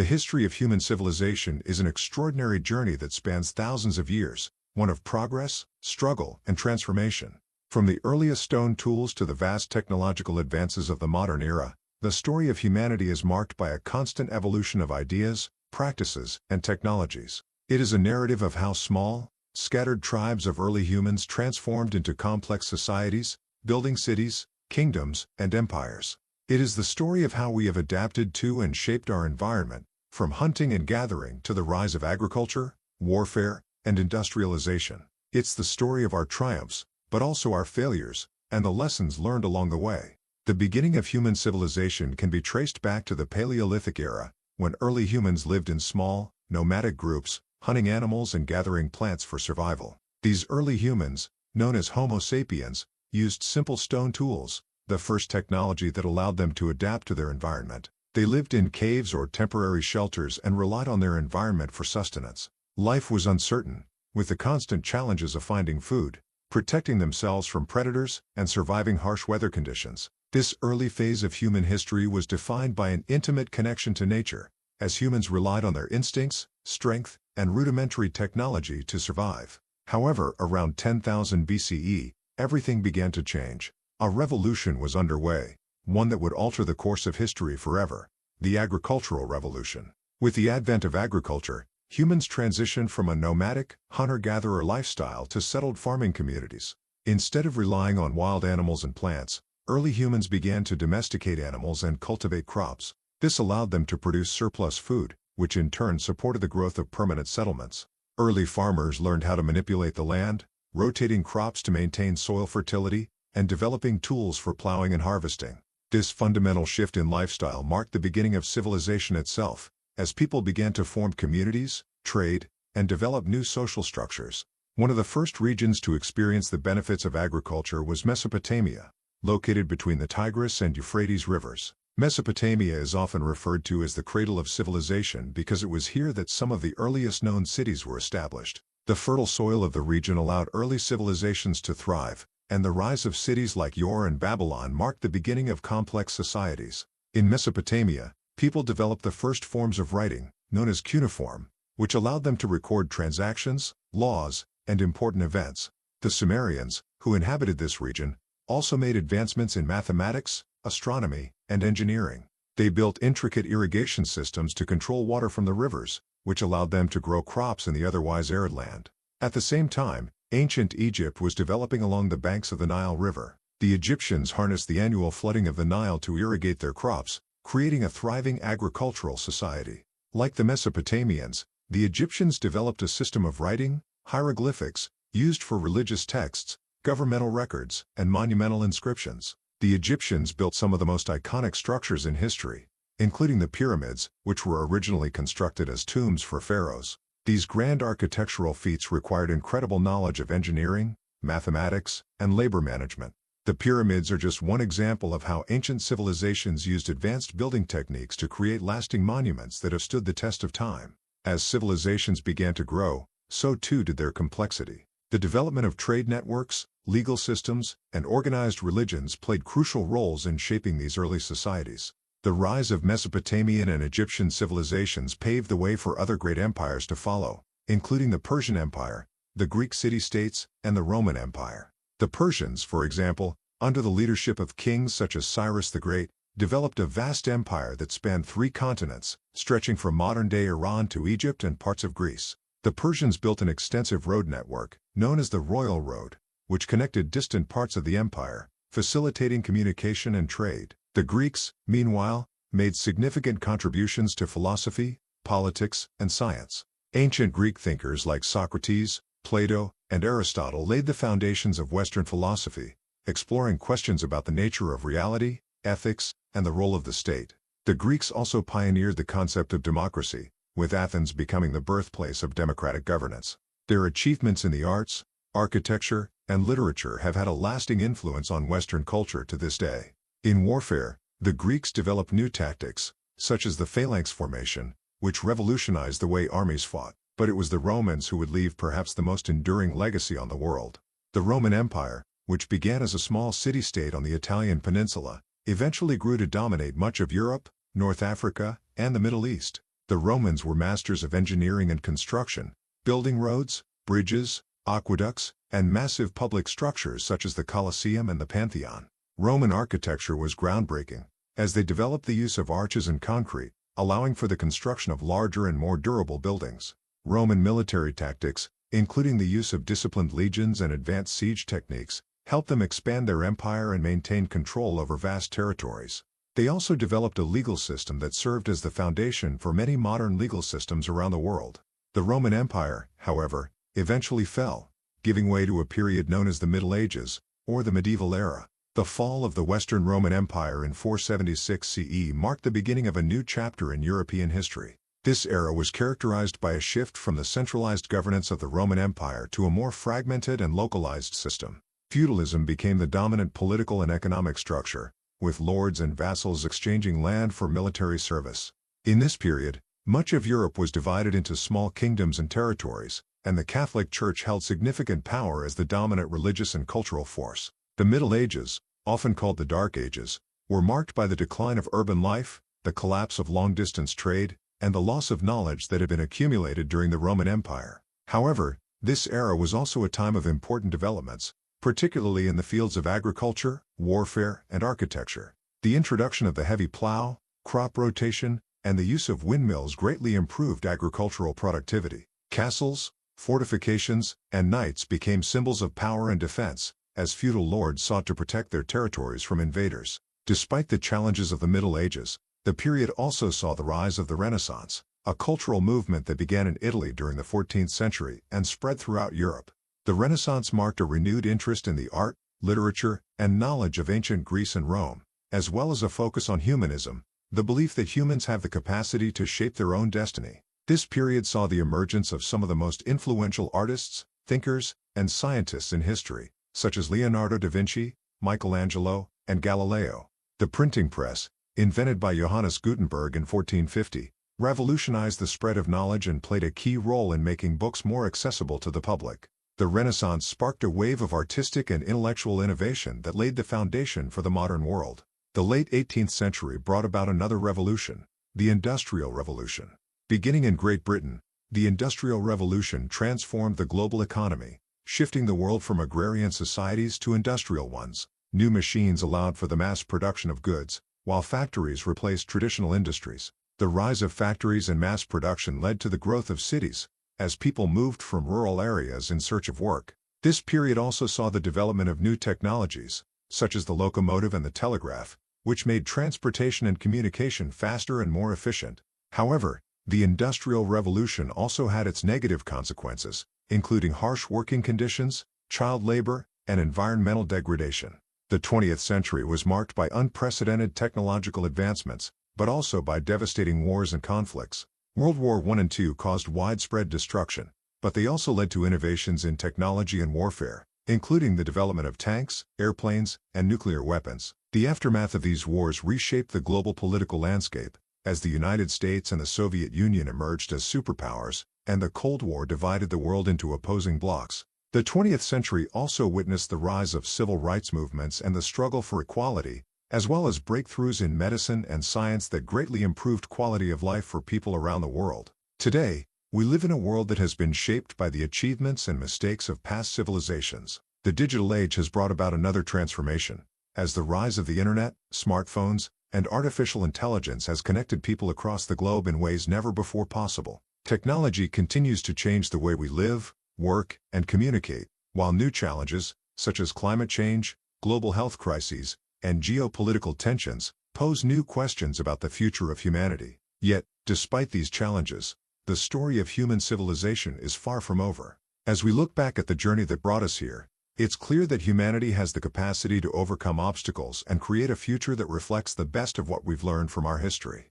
The history of human civilization is an extraordinary journey that spans thousands of years, one of progress, struggle, and transformation. From the earliest stone tools to the vast technological advances of the modern era, the story of humanity is marked by a constant evolution of ideas, practices, and technologies. It is a narrative of how small, scattered tribes of early humans transformed into complex societies, building cities, kingdoms, and empires. It is the story of how we have adapted to and shaped our environment, from hunting and gathering to the rise of agriculture, warfare, and industrialization. It's the story of our triumphs, but also our failures, and the lessons learned along the way. The beginning of human civilization can be traced back to the Paleolithic era, when early humans lived in small, nomadic groups, hunting animals and gathering plants for survival. These early humans, known as Homo Sapiens, used simple stone tools, the first technology that allowed them to adapt to their environment. They lived in caves or temporary shelters and relied on their environment for sustenance. Life was uncertain, with the constant challenges of finding food, protecting themselves from predators, and surviving harsh weather conditions. This early phase of human history was defined by an intimate connection to nature, as humans relied on their instincts, strength, and rudimentary technology to survive. However, around 10,000 BCE, everything began to change. A revolution was underway, one that would alter the course of history forever: the agricultural revolution. With the advent of agriculture, humans transitioned from a nomadic, hunter-gatherer lifestyle to settled farming communities. Instead of relying on wild animals and plants, early humans began to domesticate animals and cultivate crops. This allowed them to produce surplus food, which in turn supported the growth of permanent settlements. Early farmers learned how to manipulate the land, rotating crops to maintain soil fertility, and developing tools for plowing and harvesting. This fundamental shift in lifestyle marked the beginning of civilization itself, as people began to form communities, trade, and develop new social structures. One of the first regions to experience the benefits of agriculture was Mesopotamia, located between the Tigris and Euphrates rivers. Mesopotamia is often referred to as the cradle of civilization because it was here that some of the earliest known cities were established. The fertile soil of the region allowed early civilizations to thrive, and the rise of cities like Ur and Babylon marked the beginning of complex societies. In Mesopotamia, people developed the first forms of writing, known as cuneiform, which allowed them to record transactions, laws, and important events. The Sumerians, who inhabited this region, also made advancements in mathematics, astronomy, and engineering. They built intricate irrigation systems to control water from the rivers, which allowed them to grow crops in the otherwise arid land. At the same time, ancient Egypt was developing along the banks of the Nile River. The Egyptians harnessed the annual flooding of the Nile to irrigate their crops, creating a thriving agricultural society. Like the Mesopotamians, the Egyptians developed a system of writing, hieroglyphics, used for religious texts, governmental records, and monumental inscriptions. The Egyptians built some of the most iconic structures in history, including the pyramids, which were originally constructed as tombs for pharaohs. These grand architectural feats required incredible knowledge of engineering, mathematics, and labor management. The pyramids are just one example of how ancient civilizations used advanced building techniques to create lasting monuments that have stood the test of time. As civilizations began to grow, so too did their complexity. The development of trade networks, legal systems, and organized religions played crucial roles in shaping these early societies. The rise of Mesopotamian and Egyptian civilizations paved the way for other great empires to follow, including the Persian Empire, the Greek city-states, and the Roman Empire. The Persians, for example, under the leadership of kings such as Cyrus the Great, developed a vast empire that spanned 3 continents, stretching from modern-day Iran to Egypt and parts of Greece. The Persians built an extensive road network, known as the Royal Road, which connected distant parts of the empire, facilitating communication and trade. The Greeks, meanwhile, made significant contributions to philosophy, politics, and science. Ancient Greek thinkers like Socrates, Plato, and Aristotle laid the foundations of Western philosophy, exploring questions about the nature of reality, ethics, and the role of the state. The Greeks also pioneered the concept of democracy, with Athens becoming the birthplace of democratic governance. Their achievements in the arts, architecture, and literature have had a lasting influence on Western culture to this day. In warfare, the Greeks developed new tactics, such as the phalanx formation, which revolutionized the way armies fought. But it was the Romans who would leave perhaps the most enduring legacy on the world. The Roman Empire, which began as a small city-state on the Italian peninsula, eventually grew to dominate much of Europe, North Africa, and the Middle East. The Romans were masters of engineering and construction, building roads, bridges, aqueducts, and massive public structures such as the Colosseum and the Pantheon. Roman architecture was groundbreaking, as they developed the use of arches and concrete, allowing for the construction of larger and more durable buildings. Roman military tactics, including the use of disciplined legions and advanced siege techniques, helped them expand their empire and maintain control over vast territories. They also developed a legal system that served as the foundation for many modern legal systems around the world. The Roman Empire, however, eventually fell, giving way to a period known as the Middle Ages, or the medieval era. The fall of the Western Roman Empire in 476 CE marked the beginning of a new chapter in European history. This era was characterized by a shift from the centralized governance of the Roman Empire to a more fragmented and localized system. Feudalism became the dominant political and economic structure, with lords and vassals exchanging land for military service. In this period, much of Europe was divided into small kingdoms and territories, and the Catholic Church held significant power as the dominant religious and cultural force. The Middle Ages, often called the Dark Ages, were marked by the decline of urban life, the collapse of long-distance trade, and the loss of knowledge that had been accumulated during the Roman Empire. However, this era was also a time of important developments, particularly in the fields of agriculture, warfare, and architecture. The introduction of the heavy plow, crop rotation, and the use of windmills greatly improved agricultural productivity. Castles, fortifications, and knights became symbols of power and defense, as feudal lords sought to protect their territories from invaders. Despite the challenges of the Middle Ages, the period also saw the rise of the Renaissance, a cultural movement that began in Italy during the 14th century and spread throughout Europe. The Renaissance marked a renewed interest in the art, literature, and knowledge of ancient Greece and Rome, as well as a focus on humanism, the belief that humans have the capacity to shape their own destiny. This period saw the emergence of some of the most influential artists, thinkers, and scientists in history, such as Leonardo da Vinci, Michelangelo, and Galileo. The printing press, invented by Johannes Gutenberg in 1450, revolutionized the spread of knowledge and played a key role in making books more accessible to the public. The Renaissance sparked a wave of artistic and intellectual innovation that laid the foundation for the modern world. The late 18th century brought about another revolution, the Industrial Revolution. Beginning in Great Britain, the Industrial Revolution transformed the global economy, shifting the world from agrarian societies to industrial ones. New machines allowed for the mass production of goods, while factories replaced traditional industries. The rise of factories and mass production led to the growth of cities, as people moved from rural areas in search of work. This period also saw the development of new technologies, such as the locomotive and the telegraph, which made transportation and communication faster and more efficient. However, the Industrial Revolution also had its negative consequences, including harsh working conditions, child labor, and environmental degradation. The 20th century was marked by unprecedented technological advancements, but also by devastating wars and conflicts. World War I and II caused widespread destruction, but they also led to innovations in technology and warfare, including the development of tanks, airplanes, and nuclear weapons. The aftermath of these wars reshaped the global political landscape, as the United States and the Soviet Union emerged as superpowers, and the Cold War divided the world into opposing blocs. The 20th century also witnessed the rise of civil rights movements and the struggle for equality, as well as breakthroughs in medicine and science that greatly improved quality of life for people around the world. Today, we live in a world that has been shaped by the achievements and mistakes of past civilizations. The digital age has brought about another transformation, as the rise of the internet, smartphones, and artificial intelligence has connected people across the globe in ways never before possible. Technology continues to change the way we live, work, and communicate, while new challenges, such as climate change, global health crises, and geopolitical tensions, pose new questions about the future of humanity. Yet, despite these challenges, the story of human civilization is far from over. As we look back at the journey that brought us here, it's clear that humanity has the capacity to overcome obstacles and create a future that reflects the best of what we've learned from our history.